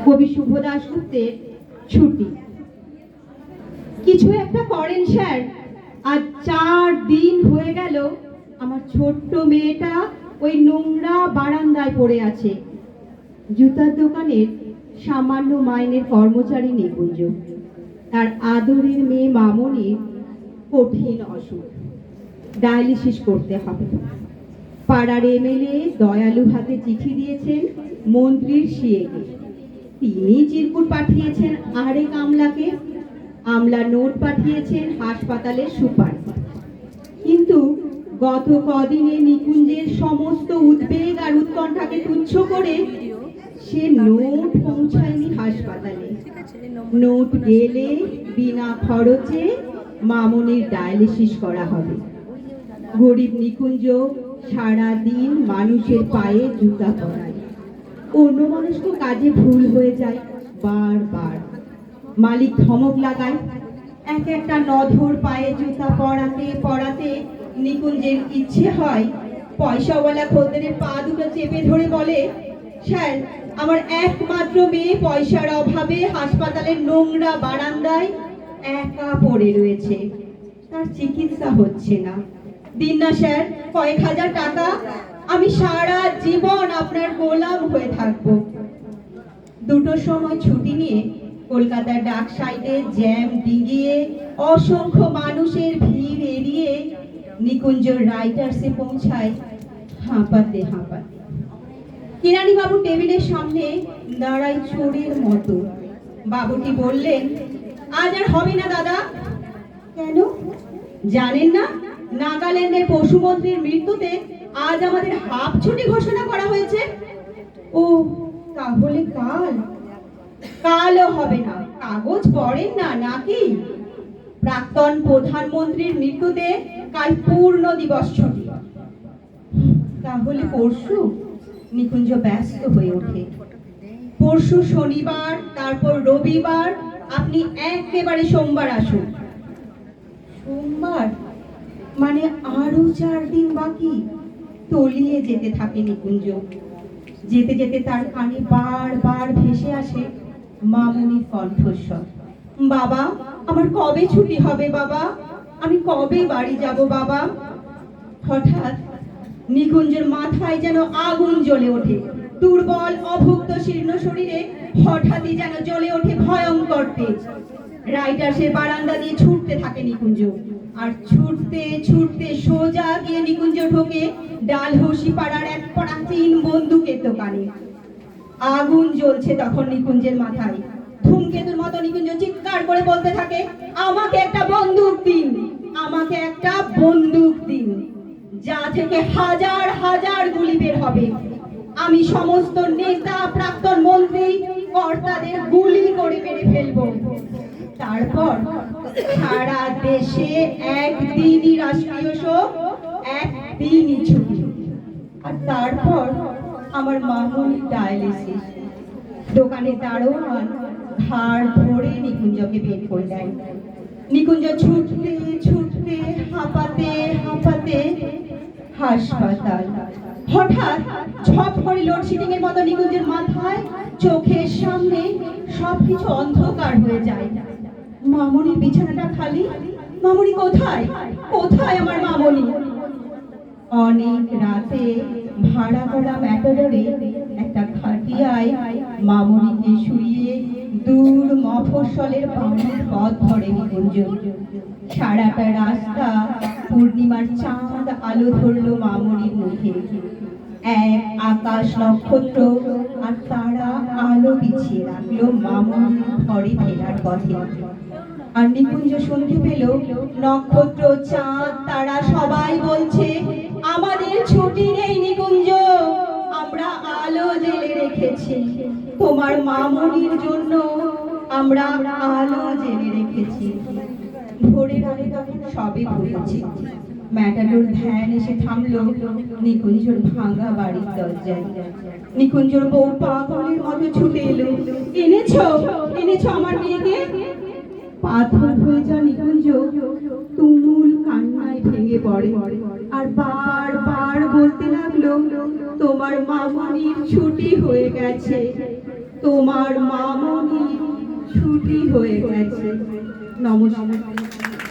কবি শুভ দাশগুপ্তের ছুটি। কিছু একটা করেন স্যার, আজ 4 দিন হয়ে গেল আমার ছোট্ট মেয়েটা ওই নোংরা বারান্দায় পড়ে আছে। জুতার দোকানের সামান্য মাইনের কর্মচারী নিকুঞ্জ, তার আদরের মেয়ে মামনির কঠিন অসুখ, ডায়ালিসিস করতে হবে। পাড়ার এমএলএ দয়ালু হাতে চিঠি দিয়েছেন মন্ত্রীর সিএকে, তিনি চিরকুট পাঠিয়েছেন আরেক আমলাকে, আমলা নোট পাঠিয়েছেন হাসপাতালের সুপার। কিন্তু গত কদিনে নিকুঞ্জের সমস্ত উদ্বেগ আর উৎকণ্ঠাকে তুচ্ছ করে সে নোট পৌঁছায়নি হাসপাতালে। নোট গেলে বিনা খরচে মামনির ডায়ালিসিস করা হবে। গরিব নিকুঞ্জ সারাদিন মানুষের পায়ে জুতা পরায়, অন্য মানুষকে কাজে ভুল হয়ে যায় বারবার। মালিক ধমক লাগায়, এক একটা নধর পায়ে জুতা পরাতে পরাতে নিকুঞ্জের ইচ্ছে হয় পয়সাওয়ালা খদ্দেরের পা দুটো চেপে ধরে বলে, স্যার, আমার একমাত্র মেয়ে পয়সার অভাবে হাসপাতালের নোংরা বারান্দায় একা পড়ে রয়েছে, তার চিকিৎসা হচ্ছে না। দিন না স্যার কয়েক হাজার টাকা, আমি সারা জীবন আপনার গোলাম হয়ে থাকবো। 2টোর সময় ছুটি নিয়ে কলকাতার ডাক সাইডে জ্যাম ডিঙিয়ে অসংখ্য মানুষের ভিড় এড়িয়ে নিকুঞ্জ রাইটার্সে পৌঁছায় হাঁপাতে হাঁপাতে। কিরানি বাবু টেবিলের সামনে দাঁড়ায় চোরের মতো। বাবুটি বললেন, আজ আর হবে না দাদা। কেন জানেন না? নাগাল্যান্ডের পশুমন্ত্রীর মৃত্যুতে আজ আমাদের হাফ ছুটি ঘোষণা করা হয়েছে। ও তাহলে কালও হবে না? কাগজ পড়েন না নাকি? প্রাক্তন প্রধানমন্ত্রীর মৃত্যুতে কাল পূর্ণ দিবস ছুটি। তাহলে পরশু? নিকুঞ্জ ব্যস্ত হয়ে ওঠে। পরশু শনিবার, তারপর রবিবার, আপনি একেবারে সোমবার আসুন। সোমবার মানে আরো 4 দিন বাকি। তলিয়ে যেতে থাকে নিকুঞ্জ। যেতে যেতে তার কানে বারবার ভেসে আসে মামনির কণ্ঠস্বর, বাবা, আমার কবে ছুটি হবে বাবা? আমি কবে বাড়ি যাব বাবা? হঠাৎ নিকুঞ্জের মাথায় যেন আগুন জ্বলে ওঠে। দুর্বল অভুক্ত শীর্ণ শরীরে হঠাৎই যেন জ্বলে ওঠে ভয়ঙ্কর তেজ। রাইটার্সের বারান্দা দিয়ে ছুটতে থাকে নিকুঞ্জ, আর ছুটতে ছুটতে সোজা গিয়ে নিকুঞ্জ ঢোকে ডালহৌসি পাড়ার এক প্রাচীন বন্দুকের দোকানে। আগুন জ্বলছে তখন নিকুঞ্জের মাথায়। ধূমকেতুর মতো নিকুঞ্জ চিৎকার করে বলতে থাকে, আমাকে একটা বন্দুক দিন, আমাকে একটা বন্দুক দিন, যা থেকে হাজার হাজার গুলি বের হবে। আমি সমস্ত নেতা, প্রাক্তন মন্ত্রী, কর্তাদের গুলি করে মেরে ফেলবো। তারপর সারা দেশে একদিনই রাষ্ট্রীয় শোক, একদিনই ছুটি। আর তারপর আমার মামনির ডায়ালিসিস। দোকানে দারোয়ান ঘাড় ধরে নিকুঞ্জকে বের করে দেয়। নিকুঞ্জ ছুটতে ছুটতে হাঁপাতে হাঁপাতে হাসপাতাল। হঠাৎ ঝপ করে লোডশেডিং এর মতো নিকুঞ্জের মাথায় চোখের সামনে সবকিছু অন্ধকার হয়ে যায়। মামনির বিছানাটা খালি। মামনি কোথায়? কোথায় আমার মামনি? অনেক রাতে ভাড়া করা ম্যাটাডোরে একটা খাটিয়ায় মামনিকে শুইয়ে দূর মফস্বলের পাহাড়ের পথ ধরে নিকুঞ্জ। সারাটা রাস্তা পূর্ণিমার চাঁদ আলো ধরলো মামনির মুখে। এক আকাশ নক্ষত্র আর তারা আলো বিছিয়ে রাখলো মামনির ঘরে ফেরার পথে। আর নিকুঞ্জ শুনতে পেল নক্ষত্র, চাঁদ, তারা সবাই বলছে, আমাদের ছুটি নেই নিকুঞ্জ, আমরা আলো জেলে রেখেছি তোমার মামনির জন্য, আমরা আলো জেলে রেখেছি। ভোরের আগে তখন সবে ভরেছে। ম্যাটাডোর ভ্যান এসে থামলো নিকুঞ্জর ভাঙা বাড়ির দরজায়। নিকুঞ্জর বউ পাগলের মতো ছুটে এলো, এনেছো এনেছো আমার মেয়েকে? পাথর হয়ে যা নিকুঞ্জ তুমুল কান্নায় ভেঙে পড়ে আর বারবার বলতে লাগলো, তোমার মামনির ছুটি হয়ে গেছে, তোমার মামনি ছুটি হয়ে গেছে। নমস্কার।